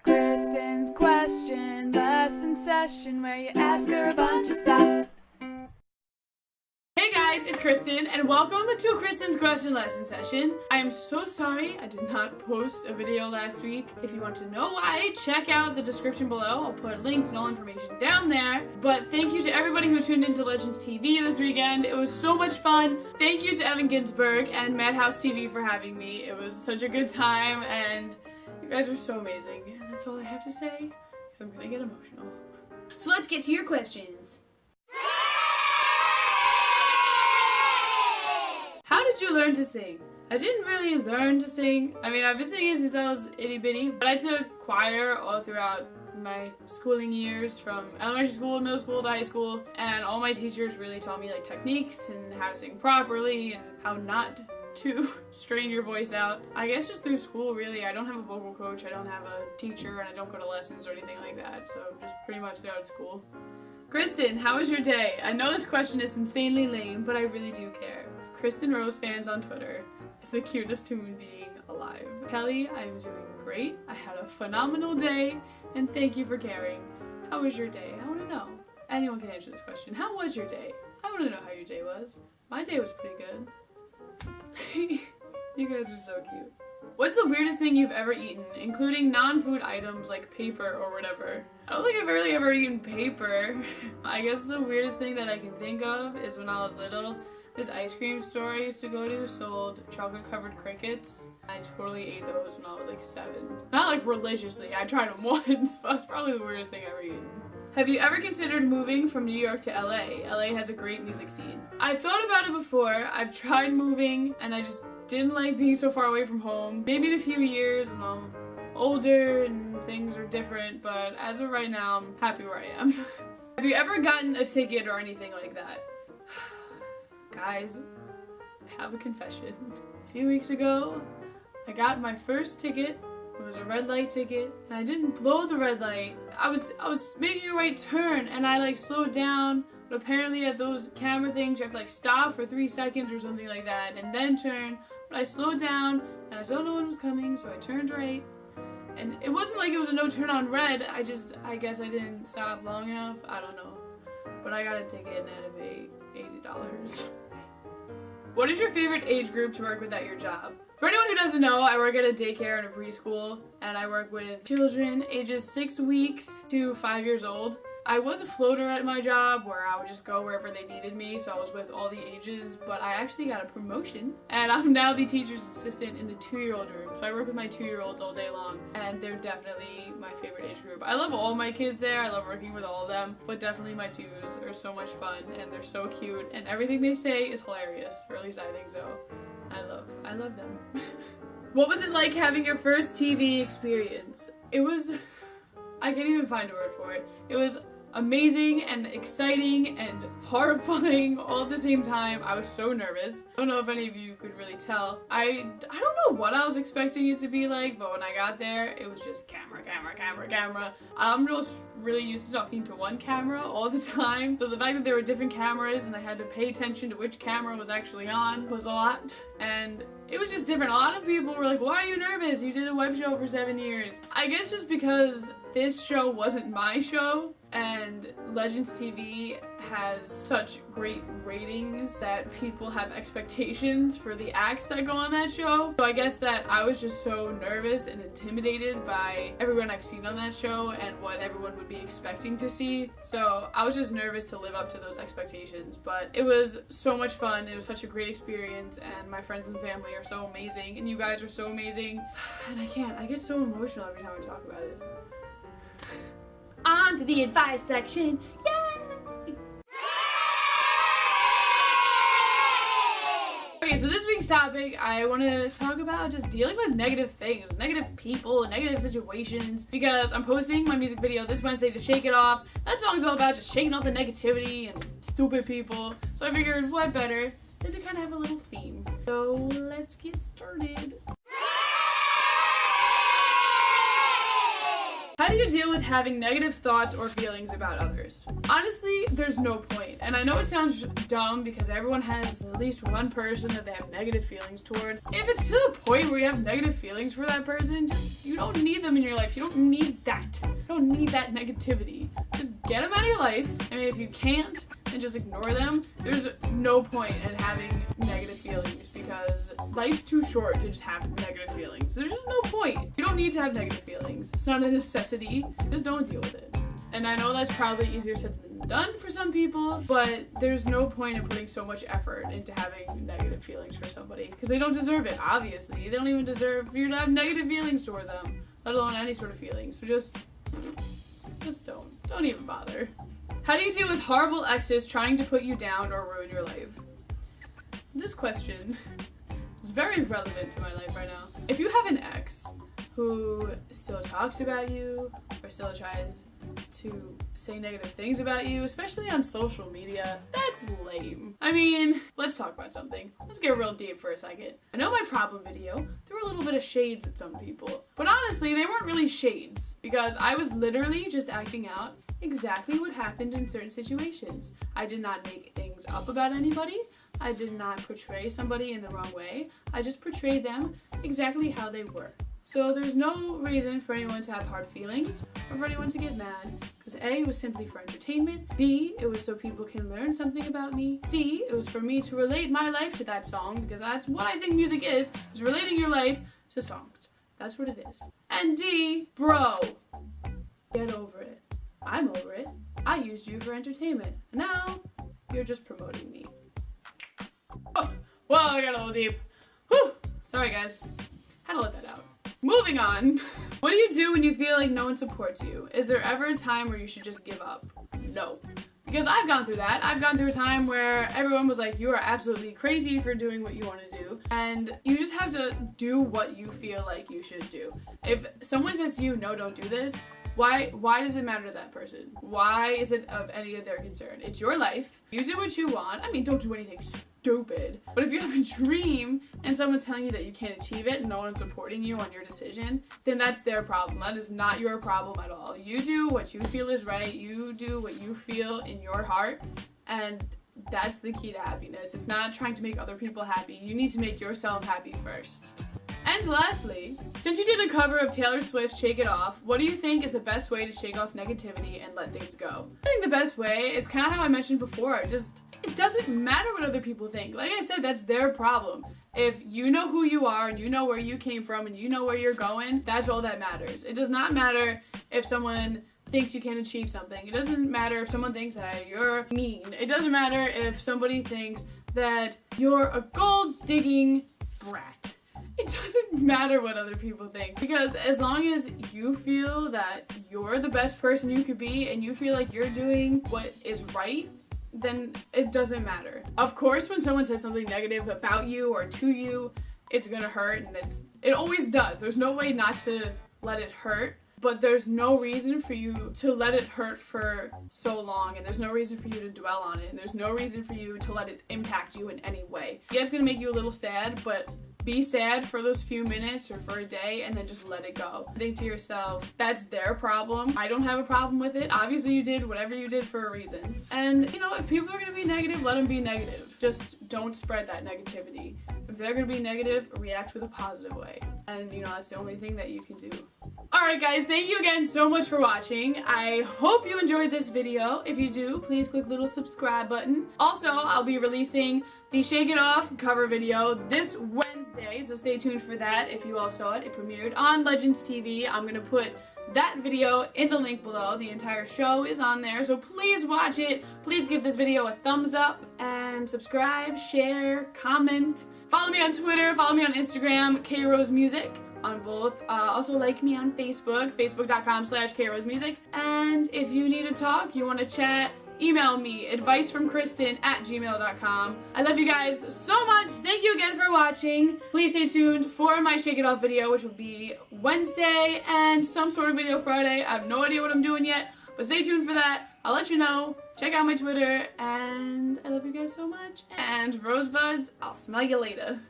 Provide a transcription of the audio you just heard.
Kristin's question lesson session where you ask her a bunch of stuff. Hey guys, it's Kristin and welcome to Kristin's question lesson session. I am so sorry I did not post a video last week. If you want to know why, check out the description below. I'll put links and all information down there. But thank you to everybody who tuned into Legends TV this weekend. It was so much fun. Thank you to Evan Ginsberg and Madhouse TV for having me. It was such a good time and you guys are so amazing. And that's all I have to say because I'm gonna get emotional. So let's get to your questions. How did you learn to sing? I didn't really learn to sing. I mean, I've been singing since I was itty bitty, but I took choir all throughout my schooling years from elementary school, middle school to high school, and all my teachers really taught me like techniques and how to sing properly and how not to strain your voice out. I guess just through school, really. I don't have a vocal coach, I don't have a teacher, and I don't go to lessons or anything like that, so just pretty much throughout school. Kristin, how was your day? I know this question is insanely lame, but I really do care. Kristin Rose fans on Twitter is the cutest human being alive. Kelly, I am doing great. I had a phenomenal day, and thank you for caring. How was your day? I want to know. Anyone can answer this question. How was your day? I want to know how your day was. My day was pretty good. You guys are so cute. What's the weirdest thing you've ever eaten, including non-food items like paper or whatever? I don't think I've really ever eaten paper. I guess the weirdest thing that I can think of is when I was little, this ice cream store I used to go to sold chocolate-covered crickets. I totally ate those when I was like 7. Not like religiously, I tried them once, but that's probably the weirdest thing I've ever eaten. Have you ever considered moving from New York to LA? LA has a great music scene. I've thought about it before. I've tried moving and I just didn't like being so far away from home. Maybe in a few years when I'm older and things are different, but as of right now, I'm happy where I am. Have you ever gotten a ticket or anything like that? Guys, I have a confession. A few weeks ago, I got my first ticket. It was a red light ticket, and I didn't blow the red light. I was making a right turn, and I like slowed down, but apparently at those camera things, you have to like stop for 3 seconds or something like that, and then turn. But I slowed down, and I saw no one was coming, so I turned right. And it wasn't like it was a no turn on red, I guess I didn't stop long enough, I don't know. But I got a ticket and I had to pay $80. What is your favorite age group to work with at your job? For anyone who doesn't know, I work at a daycare and a preschool, and I work with children ages 6 weeks to 5 years old. I was a floater at my job where I would just go wherever they needed me, so I was with all the ages, but I actually got a promotion, and I'm now the teacher's assistant in the 2-year-old room. So I work with my 2-year-olds all day long, and they're definitely my favorite age group. I love all my kids there, I love working with all of them, but definitely my 2s are so much fun, and they're so cute, and everything they say is hilarious, or at least I think so. I love them. What was it like having your first TV experience? It was, I can't even find a word for it. It was amazing and exciting and horrifying all at the same time. I was so nervous. I don't know if any of you could really tell. I don't know what I was expecting it to be like, but when I got there, it was just camera, camera, camera, camera. I'm just really used to talking to one camera all the time, so the fact that there were different cameras and I had to pay attention to which camera was actually on was a lot, and it was just different. A lot of people were like, why are you nervous? You did a web show for 7 years. I guess just because this show wasn't my show, and Legends TV has such great ratings that people have expectations for the acts that go on that show. So I guess that I was just so nervous and intimidated by everyone I've seen on that show and what everyone would be expecting to see. So I was just nervous to live up to those expectations, but it was so much fun. It was such a great experience, and my friends and family are so amazing, and you guys are so amazing. And I get so emotional every time I talk about it. On to the advice section. Yay! Okay, so this week's topic, I want to talk about just dealing with negative things, negative people, negative situations, because I'm posting my music video this Wednesday to Shake It Off. That song's all about just shaking off the negativity and stupid people. So I figured what better than to kind of have a little theme. So let's get started. How do you deal with having negative thoughts or feelings about others? Honestly, there's no point. And I know it sounds dumb because everyone has at least one person that they have negative feelings toward. If it's to the point where you have negative feelings for that person, you don't need them in your life. You don't need that. You don't need that negativity. Just get them out of your life. I mean, if you can't, then just ignore them. There's no point in having negative feelings because life's too short to just have negative feelings. There's just no point. You don't need to have negative feelings. It's not a necessity. Just don't deal with it. And I know that's probably easier said than done for some people, but there's no point in putting so much effort into having negative feelings for somebody because they don't deserve it, obviously. They don't even deserve for you to have negative feelings toward them, let alone any sort of feelings. So just don't even bother. How do you deal with horrible exes trying to put you down or ruin your life? This question is very relevant to my life right now. If you have an ex who still talks about you or still tries to say negative things about you, especially on social media, that's lame. I mean, let's talk about something. Let's get real deep for a second. I know my problem video, there were a little bit of shades at some people, but honestly, they weren't really shades because I was literally just acting out exactly what happened in certain situations. I did not make things up about anybody. I did not portray somebody in the wrong way. I just portrayed them exactly how they were. So there's no reason for anyone to have hard feelings or for anyone to get mad because A, it was simply for entertainment, B, it was so people can learn something about me, C, it was for me to relate my life to that song because that's what I think music is relating your life to songs. That's what it is. And D, bro, get over it. I'm over it. I used you for entertainment. And now you're just promoting me. Oh, well, I got a little deep. Whew. Sorry, guys. Had to let that out. Moving on. What do you do when you feel like no one supports you? Is there ever a time where you should just give up? No. Because I've gone through that. I've gone through a time where everyone was like, you are absolutely crazy for doing what you want to do. And you just have to do what you feel like you should do. If someone says to you, no, don't do this, why does it matter to that person? Why is it of any of their concern? It's your life. You do what you want. I mean, don't do anything stupid. But if you have a dream and someone's telling you that you can't achieve it and no one's supporting you on your decision, then that's their problem. That is not your problem at all. You do what you feel is right. You do what you feel in your heart. And that's the key to happiness. It's not trying to make other people happy. You need to make yourself happy first. And lastly, since you did a cover of Taylor Swift's Shake It Off, what do you think is the best way to shake off negativity and let things go? I think the best way is kind of how I mentioned before. It doesn't matter what other people think. Like I said, that's their problem. If you know who you are and you know where you came from and you know where you're going, that's all that matters. It does not matter if someone thinks you can't achieve something. It doesn't matter if someone thinks that you're mean. It doesn't matter if somebody thinks that you're a gold-digging brat. It doesn't matter what other people think because as long as you feel that you're the best person you could be and you feel like you're doing what is right, then it doesn't matter. Of course, when someone says something negative about you or to you, it's gonna hurt and it always does. There's no way not to let it hurt, but there's no reason for you to let it hurt for so long and there's no reason for you to dwell on it and there's no reason for you to let it impact you in any way. Yeah, it's gonna make you a little sad, but be sad for those few minutes or for a day and then just let it go. Think to yourself, that's their problem. I don't have a problem with it. Obviously you did whatever you did for a reason. And you know, if people are gonna be negative, let them be negative. Just don't spread that negativity. If they're gonna be negative, react with a positive way. And you know, that's the only thing that you can do. Alright guys, thank you again so much for watching. I hope you enjoyed this video. If you do, please click the little subscribe button. Also, I'll be releasing the Shake It Off cover video this Wednesday, so stay tuned for that. If you all saw it, it premiered on Legends TV. I'm gonna put that video in the link below. The entire show is on there, so please watch it. Please give this video a thumbs up and subscribe, share, comment. Follow me on Twitter, follow me on Instagram, KRoseMusic on both. Also like me on Facebook, facebook.com/KRoseMusic. And if you need to talk, you want to chat, email me, advicefromkristen@gmail.com. I love you guys so much. Thank you again for watching. Please stay tuned for my Shake It Off video, which will be Wednesday, and some sort of video Friday. I have no idea what I'm doing yet, but stay tuned for that. I'll let you know. Check out my Twitter, and I love you guys so much. And rosebuds, I'll smell you later.